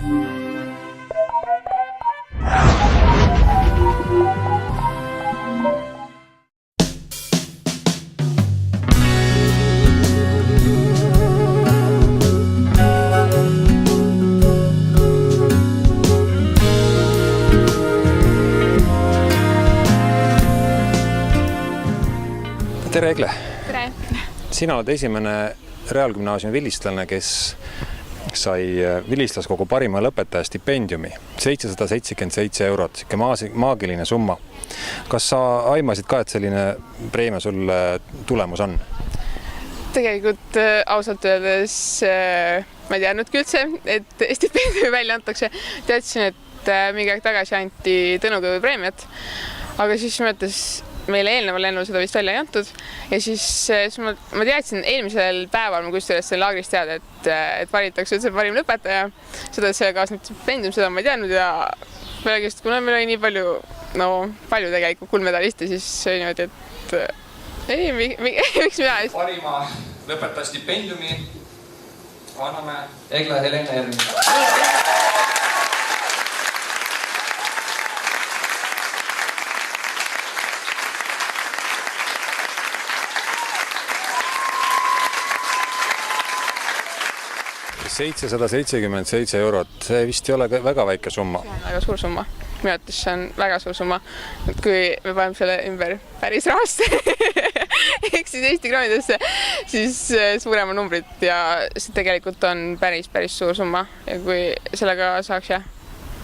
Tere, Egle! Tere! Sina oled esimene reaalgümnaasiumi vilistlane, kes sai Vilistlaskogu parima lõpetaja stipendiumi. 777 eurot, siuke maagiline summa. Kas sa aimasid ka, et selline preemia sulle tulemus on? Tegelikult ausalt öeldes ma ei teadnudki üldse, et stipendiumi välja antakse. Teadsin, et mingi aeg tagasi anti Tõnukõve preemiat, aga siis mõttes meile eelneval lennul seda vist välja ei antud ja siis ma teadsin eelmisel päeval ma kusjuures selle laagrist teada, et valitakse üldse parim lõpetaja. Seda, et see kaasneb stipendium, seda ma ei teadnud ja pealegi, kuna meil oli nii palju tegelikult kuldmedaliste, siis oli niimoodi, et miks mina ees? Parima lõpetaja stipendiumi anname Egle Helena Ermi. 777 eurot, see vist ei ole väga väike summa. See on väga suur summa. Minu arvates see on väga suur summa. Kui me paneme selle ümber päris rahasse, ehk siis Eesti kroonidesse, siis suurema numbrit ja see tegelikult on päris suur summa. Ja kui sellega saaks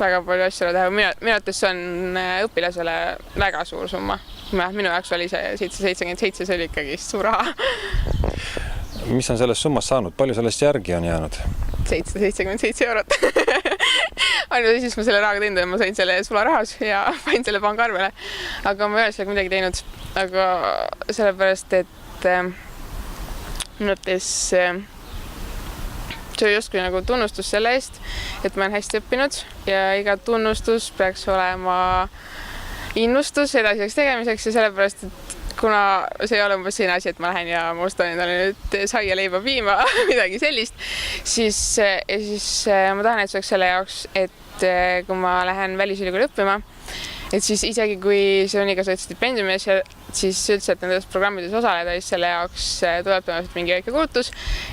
väga palju asju teha, minu arvates see on õpilasele väga suur summa. Minu jaoks oli see 777, see oli ikkagi suur raha. Mis on sellest summast saanud? Palju sellest järgi on jäänud? 777 eurot. Ainult siis ma selle rahaga teinud ja ma sain selle sularahas ja panin selle pangaarvele. Aga ma ei ole sellega midagi teinud. Aga sellepärast, et minu arvates see oli justkui nagu tunnustus selle eest, et ma olen hästi õppinud ja iga tunnustus peaks olema innustus edasiseks tegemiseks ja sellepärast, et kuna see ei ole umbes selline asi, et ma lähen ja ma ostan endale nüüd saia, leiba, piima, midagi sellist, siis ma tahan, et see oleks selle jaoks, et kui ma lähen välisülikooli õppima, et siis isegi kui see on iga stipendiumis, siis üldse, et nendes programmides osaleda, siis selle jaoks tuleb tõenäoliselt mingi väike kulutus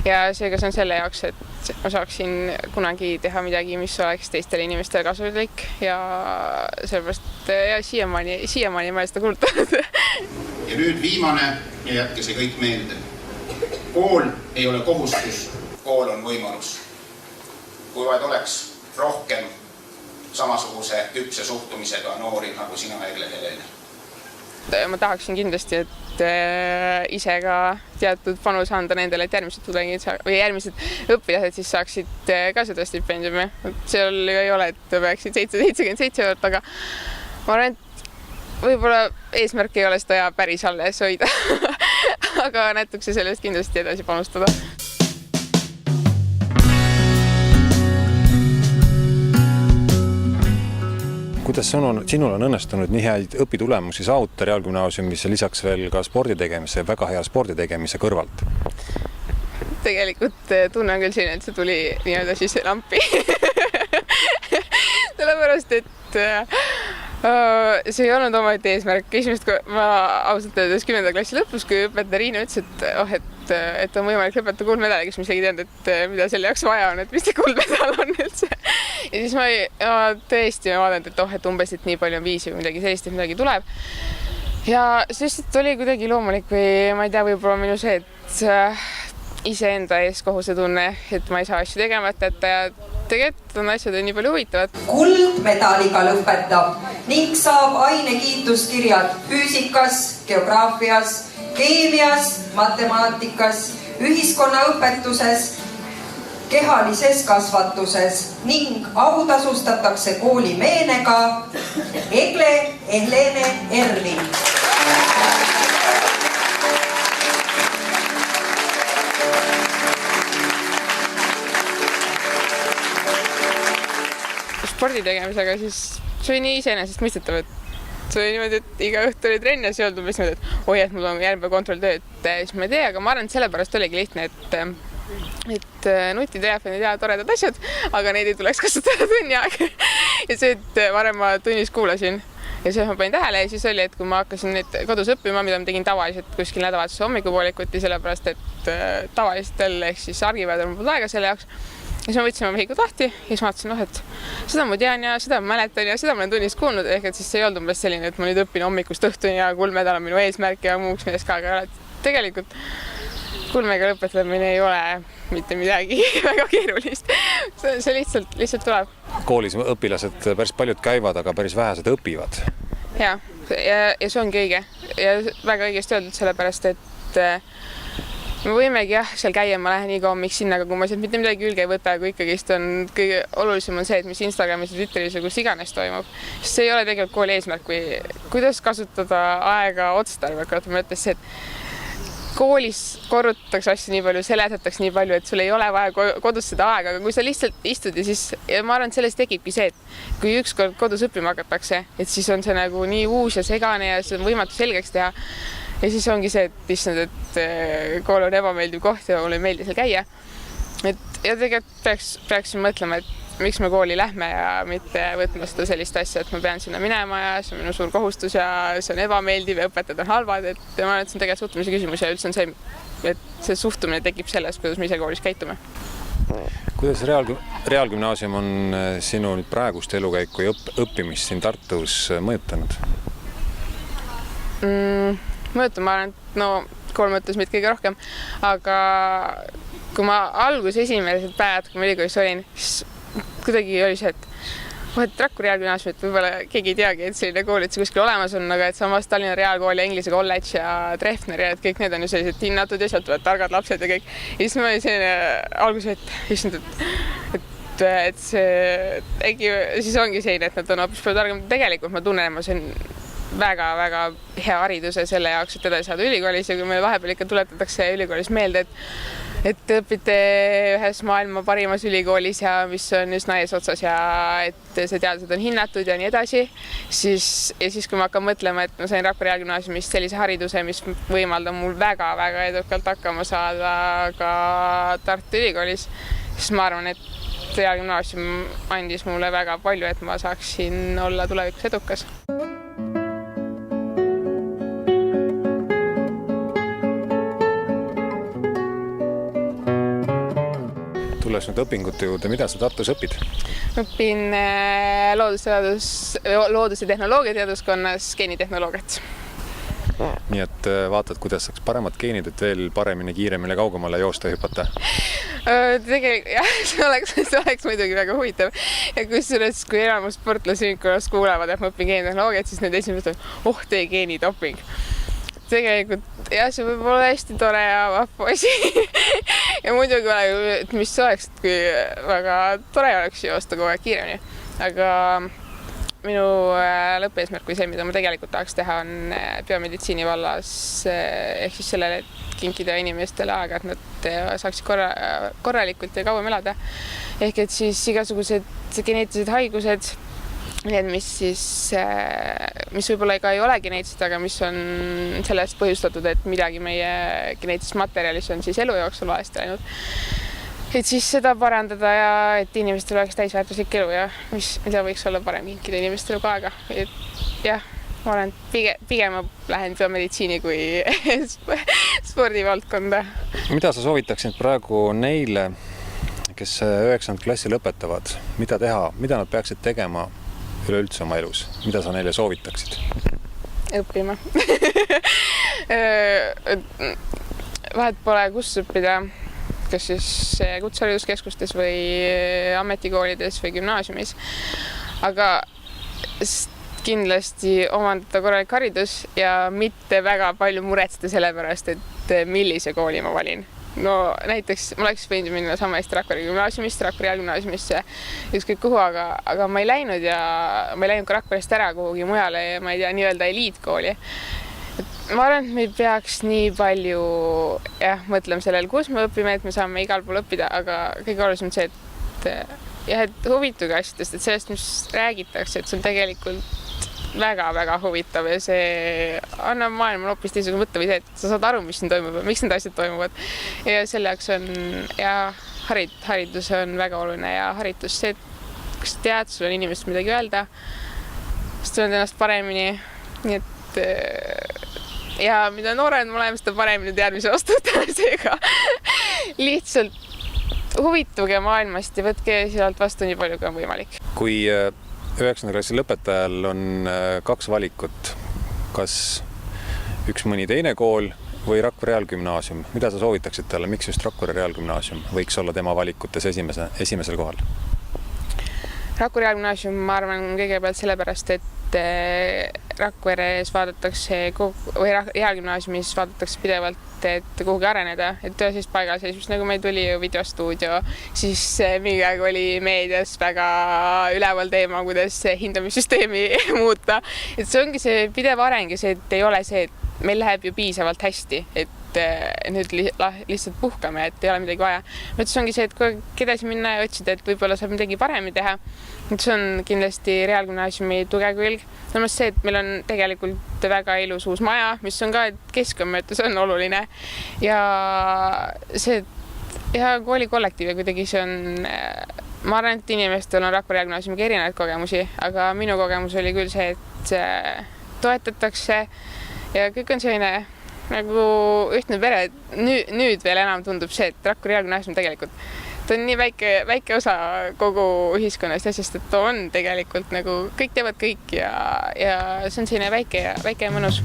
ja seega see on selle jaoks, et ma saaksin kunagi teha midagi, mis oleks teistele inimestele kasulik ja sellepärast siiamaani ma olen seda kulutanud. Ja nüüd viimane ja jätke see kõik meelde. Kool ei ole kohustus, kool on võimalus. Kui vaid oleks rohkem samasuguse küpse suhtumisega noori nagu sina, Egle Helena. Ma tahaksin kindlasti, et ise ka teatud panus anda nendele, et järgmised tudengid või järgmised õpilased siis saaksid ka seda stipendiumi. Seal ei ole, et peaksid 777 eurot, aga ma arvan, et võib-olla eesmärk ei ole seda päris alles hoida, aga näitakse sellest kindlasti edasi panustada. Kuidas sinul on õnnestunud nii häid õpitulemusi saavutada reaalgümnaasiumis ja lisaks veel ka sporditegemise, väga hea sporditegemise kõrvalt? Tegelikult tunnen küll siin, et see tuli nii-öelda siis lampi. Sellepärast, et see ei olnud omaette eesmärk. Esimest ma ausalt öeldes 10. klassi lõpus, kui õpetaja Riina ütles, et on võimalik lõpetada kuldmedali, kes ma isegi teadnud, et mida selle jaoks vaja on, et mis see kuldmedal on üldse. Ja siis ma tõesti vaadanud, et umbes, et nii palju on viisi või midagi sellist, et midagi tuleb. Ja siis oli kuidagi loomulik või ma ei tea, võib-olla minu see, et iseenda ees kohusetunne, et ma ei saa asju tegemata, et tegelikult on asjad nii palju huvitavad. Kuldmedaliga lõpetab ning saab ainekiituskirjad füüsikas, geograafias, keemias, matemaatikas, ühiskonnaõpetuses, kehalises kasvatuses ning autasustatakse kooli meenega Egle Helena Ermi. Spordi tegemisega, siis see oli nii iseenesest mõistetav, et see oli niimoodi, et iga õhtu oli trenn ja see olnud umbes niimoodi, et oi, et mul on järgmine kontrolltöö, et siis ma ei tea, aga ma arvan, et sellepärast oligi lihtne, et et nutitelefonid ja toredad asjad, aga neid ei tuleks kasutada tunni aega. Ja see, et varem ma tunnis kuulasin ja siis ma panin tähele ja siis oli, et kui ma hakkasin neid kodus õppima, mida ma tegin tavaliselt kuskil nädalavahetuse hommikupoolikuti, sellepärast et tavalistel ehk siis argipäevadel mul polnud aega selle jaoks. Ja siis ma võtsin oma vihikut lahti ja siis ma vaatasin, et seda ma tean ja seda ma mäletan ja seda ma olen tunnis kuulnud, ehk et siis see ei olnud umbes selline, et ma nüüd õpin hommikust õhtuni ja kulmedal on minu eesmärk ja muuks millest ka, aga tegelikult kulmega lõpetamine ei ole mitte midagi väga keerulist. See lihtsalt tuleb. Koolis õpilased päris paljud käivad, aga päris vähesed õpivad. Ja see ongi õige ja väga õigesti öeldud, sellepärast, et me võimegi seal käia, ma lähen iga hommik sinna, aga kui ma sealt mitte midagi külge ei võta, kui ikkagist on kõige olulisem on see, et mis Instagramis ja Twitteris ja kus iganes toimub, siis see ei ole tegelikult kooli eesmärk või kuidas kasutada aega otstarbekalt. Ma mõttes, et koolis korrutatakse asju nii palju, seletatakse nii palju, et sul ei ole vaja kodus seda aega, aga kui sa lihtsalt istud ja siis ma arvan, et sellest tekibki see, et kui ükskord kodus õppima hakatakse, et siis on see nagu nii uus ja segane ja see on võimatu selgeks teha. Ja siis ongi see, et issand, et kool on ebameeldiv koht ja mulle ei meeldi seal käia. Ja tegelikult peaksin mõtlema, et miks me kooli lähme ja mitte võtma seda sellist asja, et ma pean sinna minema ja see on minu suur kohustus ja see on ebameeldiv ja õpetajad on halvad, et ma arvan, et see on tegelikult suhtumise küsimus ja üldse on see, et see suhtumine tekib sellest, kuidas me ise koolis käitume. Kuidas reaalgümnaasium on sinu nüüd praegust elukäiku ja õppimist siin Tartus mõjutanud? Mõjutan, ma arvan, et kool mõttes meid kõige rohkem, aga kui ma esimesed päevad, kui ma ülikoolis olin, siis kuidagi oli see, et Rakvere Reaalgümnaasium, et võib-olla keegi ei teagi, et selline kool, et see kuskil olemas on, aga et samas Tallinna Reaalkool ja Inglise kolledž ja Treffner ja et kõik need on ju sellised hinnatud ja sealt tulevad targad lapsed ja kõik. Ja siis ma olin selline alguses, et see äkki siis ongi selline, et nad on hoopis palju targem. Tegelikult ma tunnen, et ma see on väga-väga hea hariduse selle jaoks, et edasi saada ülikoolis ja kui meil vahepeal ikka tuletatakse ülikoolis meelde, et te õpite ühes maailma parimas ülikoolis ja mis on üsna eesotsas ja et see teadused on hinnatud ja nii edasi, siis kui ma hakkan mõtlema, et ma sain Rakvere Reaalgümnaasiumist sellise hariduse, mis võimaldab mul väga-väga edukalt hakkama saada ka Tartu Ülikoolis, siis ma arvan, et Reaalgümnaasium andis mulle väga palju, et ma saaksin olla tulevikus edukas. Tulles nüüd õpingute juurde, mida sa Tartus õpid? Õpin loodus- ja tehnoloogiateaduskonnas geenitehnoloogiat. Nii et vaatad, kuidas saaks paremad geenid, et veel paremini, kiiremini, kaugemale joosta ja hüpata? Tegelikult jah, see oleks muidugi väga huvitav. Ja kui enamus sportlasi kuulevad, et ma õpin geenitehnoloogiat, siis need esimesed on, tee geenidoping. Tegelikult jah, see võib olla hästi tore ja vahva asi. Ja muidugi et mis oleks, kui väga tore oleks joosta kogu aeg kiiremini. Aga minu lõppeesmärk või see, mida ma tegelikult tahaks teha, on biomeditsiini vallas ehk siis sellele, et kinkida inimestele aega, et nad saaksid korralikult ja kauem elada. Ehk et siis igasugused geneetilised haigused, need, mis võib-olla ei ole geneetilised, aga mis on sellest põhjustatud, et midagi meie geneetilisest materjalis on siis elu jooksul valesti läinud. Et siis seda parandada ja et inimestel oleks täisväärtuslik elu ja mida võiks olla parem kinkida inimestele ka aega. Et jah, ma olen pigem lähen biomeditsiini kui spordivaldkonda. Mida sa soovitaksid praegu neile, kes 9. klassi lõpetavad? Mida teha? Mida nad peaksid tegema üleüldse oma elus? Mida sa neile soovitaksid? Õppima. Vahet pole, kus õppida, kas siis kutsehariduskeskustes või ametikoolides või gümnaasiumis. Aga kindlasti omandada korralik haridus ja mitte väga palju muretseda selle pärast, et millise kooli ma valin. No näiteks ma oleks võinud minna sama hästi Rakvere Gümnaasiumist, Rakvere Reaalgümnaasiumisse ükskõik kuhu, aga ma ei läinud ja ma ei läinud ka Rakverest ära kuhugi mujale ja ma ei tea, nii-öelda eliitkooli. Ma arvan, et me peaks nii palju mõtlema sellele, kus me õpime, et me saame igal pool õppida, aga kõige olulisem see, et huvituge asjadest, et sellest, mis räägitakse, et see on tegelikult väga-väga huvitav ja see annab maailmale hoopis teisega mõtte või see, et sa saad aru, mis siin toimub ja miks need asjad toimuvad. Ja selle jaoks on ja haridus on väga oluline ja haritus see, et kui sa tead, sul on inimest midagi öelda, siis tunned ennast paremini. Nii et ja mida noorem me oleme, seda paremini teadmise vastuta, seega lihtsalt huvituge maailmast ja võtke sealt vastu nii palju, kui on võimalik. Kui 9. klassi lõpetajal on 2 valikut, kas üks mõni teine kool või Rakvere Reaalgümnaasium, mida sa soovitaksid talle, miks just Rakvere Reaalgümnaasium võiks olla tema valikutes esimesel kohal? Rakvere Reaalgümnaasium, ma arvan, kõigepealt sellepärast, et Rakveres vaadatakse või Reaalgümnaasiumis vaadatakse pidevalt, et kuhugi areneda, et ühes paigal seismus, nagu meil tuli ju videostuudio, siis mingi aeg oli meedias väga üleval teema, kuidas hindamissüsteemi muuta. Et see ongi see pidev areng ja see, et ei ole see, et meil läheb ju piisavalt hästi, et nüüd lihtsalt puhkame, et ei ole midagi vaja. See ongi see, et kui edasi minna ja otsida, et võib-olla saab midagi paremini teha. See on kindlasti Reaalgümnaasiumi tugev külg. Samas see, et meil on tegelikult väga ilus uus maja, mis on ka keskkonnamõttes on oluline. Ja see, ja kooli kollektiiv ja kuidagi see on, ma arvan, et inimestel on Rakvere Reaalgümnaasiumiga erinevaid kogemusi, aga minu kogemus oli küll see, et toetatakse ja kõik on selline nagu ühtne pere, et nüüd veel enam tundub see, et Rakvere Reaalgümnaasium tegelikult ta on nii väike osa kogu ühiskonnast asjast, et ta on tegelikult nagu kõik teevad kõik ja see on selline väike ja mõnus.